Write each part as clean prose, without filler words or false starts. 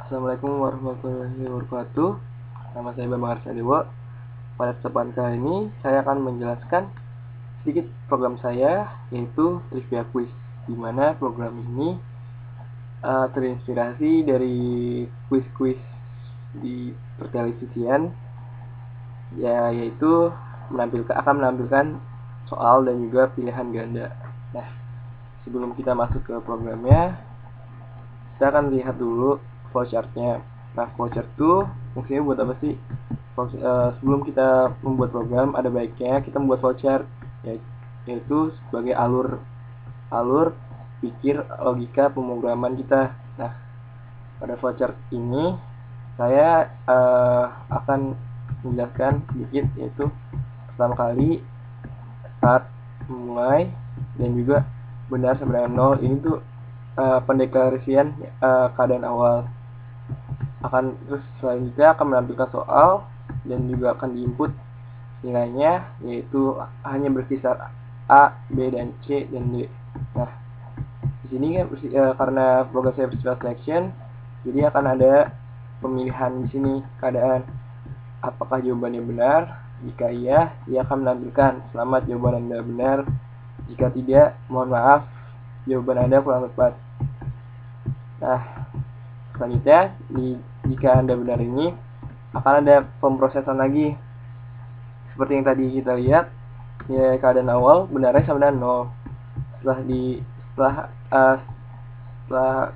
Assalamualaikum warahmatullahi wabarakatuh. Nama saya Bambang Arsadewo. Pada kesempatan kali ini saya akan menjelaskan sedikit program saya, yaitu Trivia Quiz, di mana program ini terinspirasi dari quiz-quiz di pertelevisian, yaitu akan menampilkan soal dan juga pilihan ganda. Nah, sebelum kita masuk ke programnya, kita akan lihat dulu flowchartnya. Nah, flowchart itu fungsinya buat apa sih? Sebelum kita membuat program, ada baiknya kita membuat flowchart, yaitu sebagai alur pikir logika pemrograman kita. Nah, pada flowchart ini saya akan menjelaskan sedikit, yaitu pertama kali start, memulai, dan juga benar sama dengan 0. Ini tuh pendeklarasian keadaan awal. Terus selanjutnya akan menampilkan soal dan juga akan diinput nilainya, yaitu hanya berkisar A, B, dan C, dan D. Nah, di sini kan karena program saya vertical selection, jadi akan ada pemilihan di sini keadaan. Apakah jawabannya benar? Jika iya, ia akan menampilkan selamat jawaban Anda benar. Jika tidak, mohon maaf, jawaban Anda kurang tepat. Nah, selanjutnya jika Anda benar ini akan ada pemrosesan lagi. Seperti yang tadi kita lihat, ya keadaan awal benarnya sama dengan 0. Setelah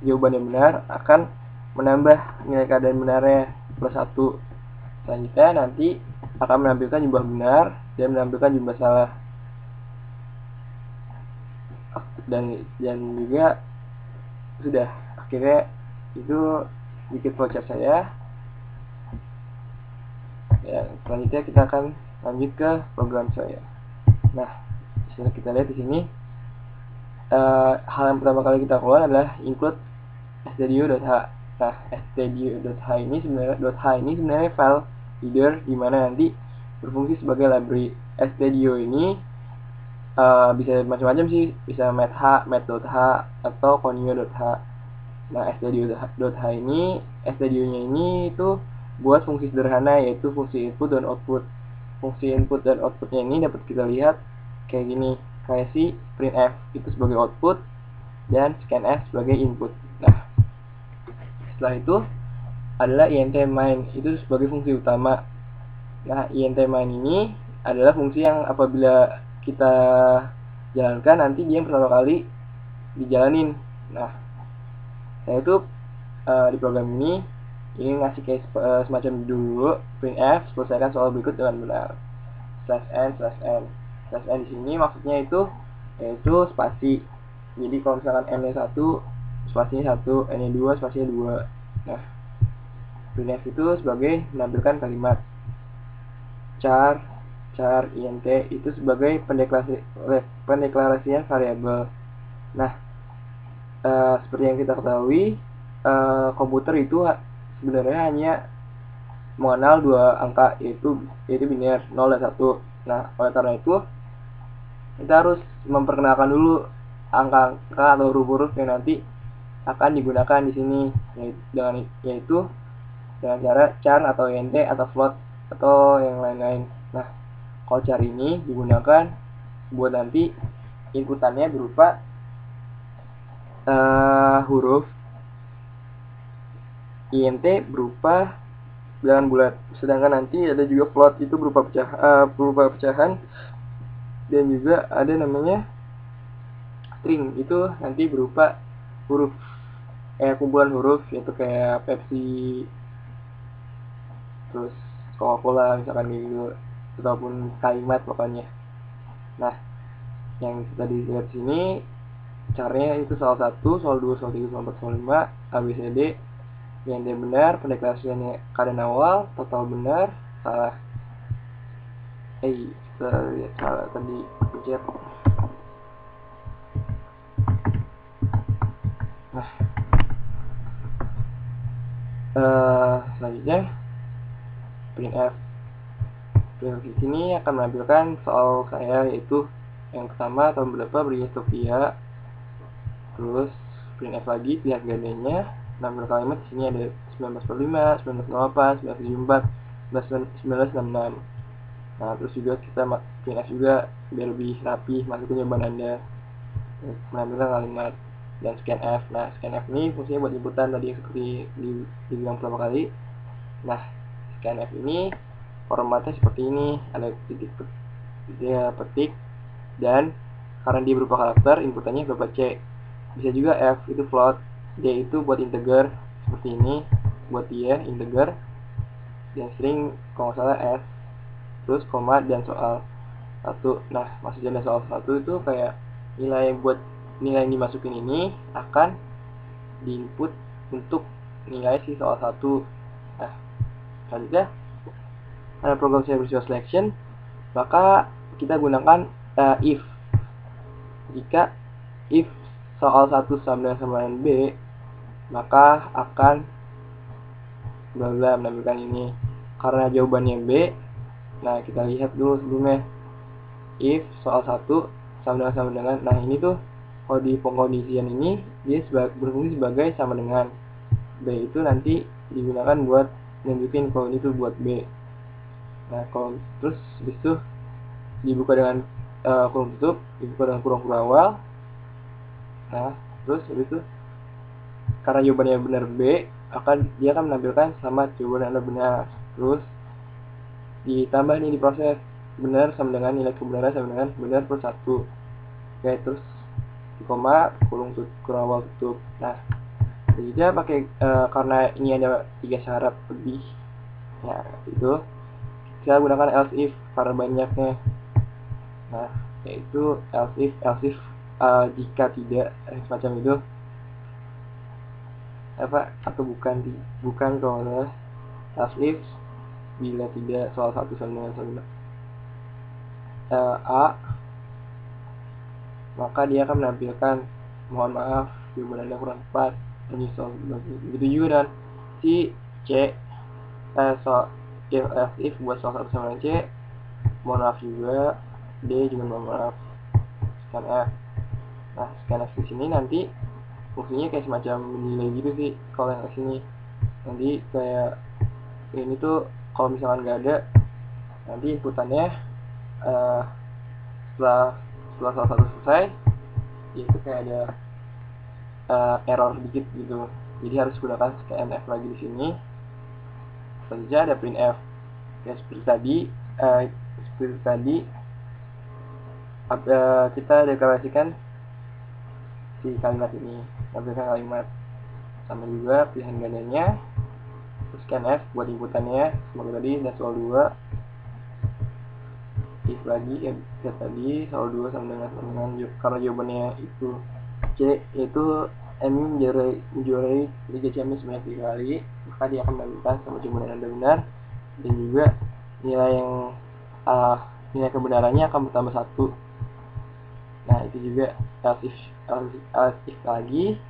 jawabannya benar, akan menambah nilai keadaan benarnya plus 1. Selanjutnya nanti akan menampilkan jumlah benar dan menampilkan jumlah salah. Dan juga sudah, akhirnya itu sedikit flowchart saya. Ya, selanjutnya kita akan lanjut ke program saya. Nah, bisa kita lihat di sini hal yang pertama kali kita keluar adalah include stdio.h. Nah, stdio.h ini sebenarnya file header di mana nanti berfungsi sebagai library. Stdio ini bisa macam-macam sih, bisa math.h, math.h, atau conio.h. Nah, stdio.h ini, stdio-nya ini itu buat fungsi sederhana, yaitu fungsi input dan output. Fungsi input dan outputnya ini dapat kita lihat kayak gini, kayak si printf itu sebagai output dan scanf sebagai input. Nah, setelah itu adalah int main, itu sebagai fungsi utama. Nah, int main ini adalah fungsi yang apabila kita jalankan, nanti dia yang pertama kali dijalanin. Nah, saya itu di program ini ngasih kayak semacam dulu printf, selesaikan soal berikut dengan benar, /n di sini maksudnya yaitu spasi. Jadi kalau misalkan n nya 1, spasinya 1, n nya 2, spasinya 2. Nah, printf itu sebagai menampilkan kalimat. Char int itu sebagai pendeklarasian variabel. Nah, seperti yang kita ketahui, komputer itu sebenarnya hanya mengenal 2 angka, yaitu biner 0 dan 1. Nah, oleh karena itu kita harus memperkenalkan dulu angka-angka atau huruf-huruf yang nanti akan digunakan di sini, yaitu dengan cara char atau int atau float atau yang lain-lain. Nah, kalau char ini digunakan buat nanti inputannya berupa huruf, int berupa bilangan bulat, sedangkan nanti ada juga float itu berupa pecahan, dan juga ada namanya string, itu nanti berupa huruf, kumpulan huruf, yaitu kayak Pepsi, terus Coca-Cola misalkan gitu, ataupun kalimat pokoknya. Nah, yang tadi lihat sini caranya itu soal 1, soal 2, soal 3, soal 4, soal 5, ABCD. Yang dia benar, pendeklarasiannya keadaan awal, total benar, salah. Kita lihat salah tadi pencet. Nah, selanjutnya printf di sini akan menampilkan soal saya, yaitu yang pertama tahun berapa berinya Sofia. Terus printf lagi pilihan gandanya, menampilkan kalimat. Di sini ada 1945, 1908, 1974, 1966. Nah, terus juga kita printf juga biar lebih rapi masukin jawaban Anda, menampilkan kalimat, dan scanf. Nah, scanf ini fungsinya buat inputan tadi seperti dibilang pertama kali. Nah, scanf ini formatnya seperti ini, ada titik dia petik, dan karena dia berupa karakter, inputannya berapa C. Bisa juga F itu float, D itu buat integer seperti ini, buat dia integer, dan string kalau nggak salah S, terus koma dan soal satu. Nah, maksudnya dan soal satu itu kayak nilai yang dimasukin ini akan diinput untuk nilai si soal satu. Nah, selanjutnya ada program Service Selection, maka kita gunakan if. Jika if soal 1 sama dengan B, maka akan bla bla menampilkan ini. Karena jawabannya B, nah kita lihat dulu sebelumnya. If soal 1 sama dengan, nah ini tuh kalau di pengkondisian ini dia berfungsi sebagai sama dengan. B itu nanti digunakan buat nunjukin kalau ini tuh buat B. Nah, kalau terus habis itu dibuka dengan kurung tutup, dibuka dengan kurung awal. Nah, terus habis itu karena jawabannya benar B, dia akan menampilkan sama jawaban Anda benar. Terus ditambah nih di proses benar sama dengan nilai kebenaran sama dengan benar plus 1. Oke, terus di koma kurung awal tutup. Nah, jadi pakai karena ini ada 3 syarat lebih. Nah, itu kita gunakan else if karena banyaknya. Nah, yaitu else if jika tidak, semacam itu apa, atau bukan kalau else if bila tidak soal 1 sama dengan A, maka dia akan menampilkan mohon maaf jawaban Anda kurang tepat, menyusul. Begitu juga dan si C, if buat soal 1 sama dengan C, mohon maaf juga. D juga mohon maaf. Scanf. Nah, scanf di sini nanti fungsinya kayak semacam menilai gitu sih kalau yang kesini. Nanti kayak ini tuh kalau misalkan nggak ada, nanti inputannya setelah soal 1 selesai itu kayak ada error dikit gitu. Jadi harus gunakan scanf lagi di sini. Selanjutnya ada printf. Ya, seperti tadi kita deklarasikan si kalimat ini, tampilkan kalimat, sama juga pilihan gandanya, terus scanf buat inputannya seperti tadi, dan soal 2 if lagi ya tadi soal 2 sama dengan karena jawabannya itu C, yaitu M menjuarai Liga Champions sebanyak 3 kali, maka dia akan menampilkan sama jawaban yang benar, dan juga nilai kebenarannya akan bertambah 1. Nah, itu juga else if lagi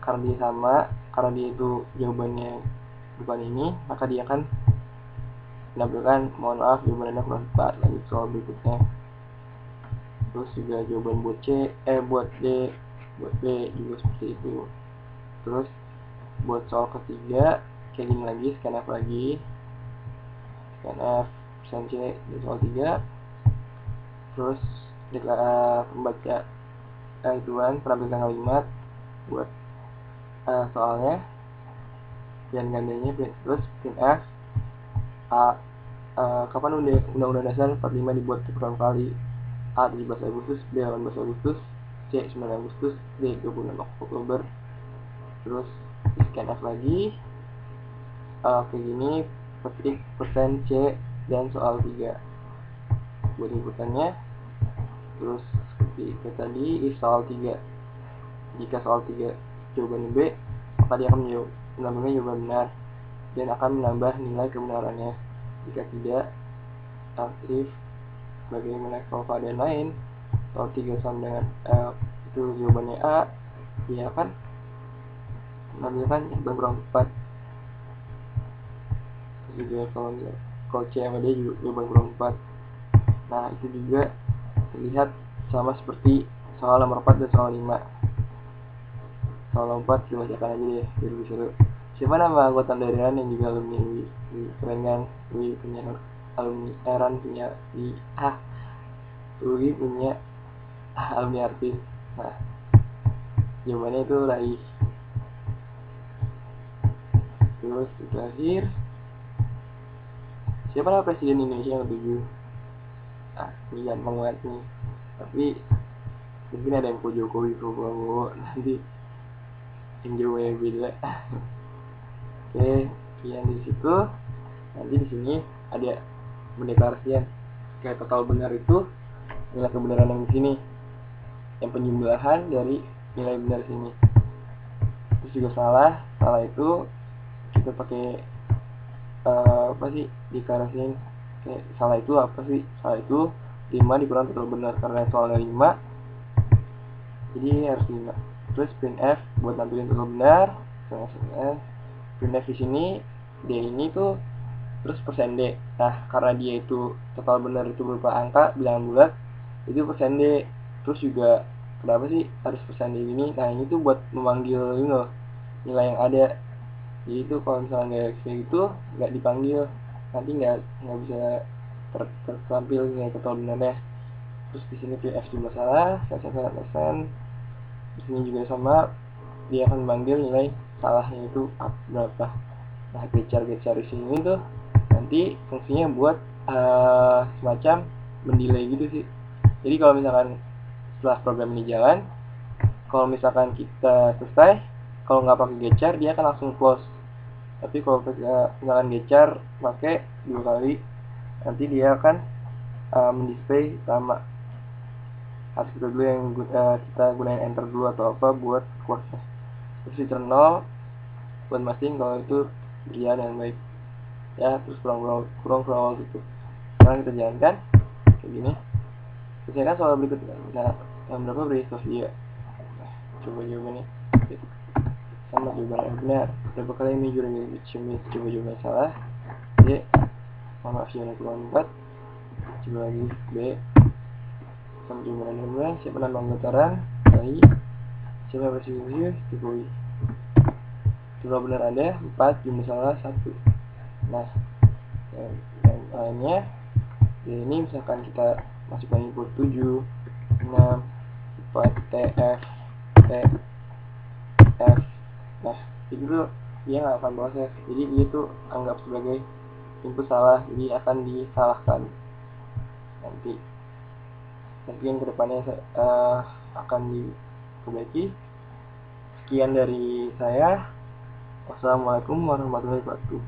karena dia sama, karena dia itu jawabannya bukan ini, maka dia akan menampilkan mohon maaf jawaban Anda kurang tepat. Lanjut soal berikutnya. Terus juga jawaban buat C, buat D, buat B juga seperti itu. Terus buat soal ketiga kayak gini lagi, scanf lagi, scanf persen C di soal 3. Terus membaca ituan penampilkan kalimat buat soalnya, dan gandanya. Terus printf kapan Undang-Undang Dasar 45 dibuat berulang kali? A 17 Agustus, B 18 Agustus, C 9 Agustus, D 26 Oktober. Terus scanf lagi kayak gini, petik persen C dan soal 3 buat inputannya. Terus seperti itu tadi, if soal 3, jika soal 3 jawabannya B, maka dia akan menambahkan jawaban benar dan akan menambah nilai kebenarannya. Jika tidak, if bagaimana kalau keadaan lain, soal 3 sama dengan itu jawabannya A, dia akan menambahkan jawaban kurang tepat. Terus juga kalau C sama D juga jawaban kurang tepat. Nah, itu juga terlihat sama seperti soal nomor 4 dan soal 5. kalau lompat dibacakan aja deh biar lebih seru. Siapa nama anggota dari RAN yang juga alumni UI? Keren kan? UI punya alumni, RAN punya UI punya alumni artis. Nah, jawabannya itu Rais. Terus terakhir, siapa nama presiden Indonesia yang ketujuh? Ini gampang banget nih. Tapi mungkin ada yang pro Jokowi, pro Prabowo, nanti yang jawabannya beda. Oke, sekian di situ. Nanti di sini ada pendeklarasian. Kayak total benar itu nilai kebenaran yang di sini, yang penjumlahan dari nilai benar sini. Terus juga salah itu kita pakai apa sih deklarasiin, kayak salah itu apa sih? Salah itu 5 dikurang total benar, karena soalnya 5 jadi harus 5. Terus printf buat nampilin total benar. Printf di sini D ini tuh terus persen D. Nah, karena dia itu total benar itu berupa angka bilangan bulat, itu persen D. Terus juga kenapa sih harus persen D ini? Nah, ini tuh buat memanggil ini loh, nilai yang ada. Jadi itu kalau misalnya kayak gitu nggak dipanggil, nanti nggak bisa tertampil nilai total benarnya. Terus di sini PF jumlah salah, saya persen. Di sini juga sama, dia akan memanggil nilai salahnya itu berapa. Nah, gecar di sini tuh nanti fungsinya buat semacam mendelay gitu sih. Jadi kalau misalkan setelah program ini jalan, kalau misalkan kita selesai, kalau nggak pakai gecar dia akan langsung close. Tapi kalau misalkan gecar pakai 2 kali, nanti dia akan mendisplay sama. Harus kita dulu yang kita gunain enter dulu atau apa buat close. Terus return 0 buat masing kalau itu berjalan dengan baik. Ya, terus kurang awal gitu. Sekarang kita jalankan kayak gini. Selesaikan soal berikut. Nah, yang berapa beri Sofia? Nah, coba jawabannya. Sama jawaban yang benar. Berapa kali major yang coba jawaban salah? D. Maaf, jawaban kurang 4. Coba lagi B. Sama jawaban yang benar. Siapa nama anggotaran? Baik. Siapa bersih-bersih? Jokowi. Jumlah benar ada 4, jumlah salah 1. Nah, yang lainnya ini misalkan kita masukkan input 7, 6, 4, TF, T, F. Nah, itu tuh dia nggak akan proses, jadi dia tuh anggap sebagai input salah, jadi akan disalahkan nanti. Mungkin kedepannya akan diperbaiki. Sekian dari saya. Wassalamualaikum warahmatullahi wabarakatuh.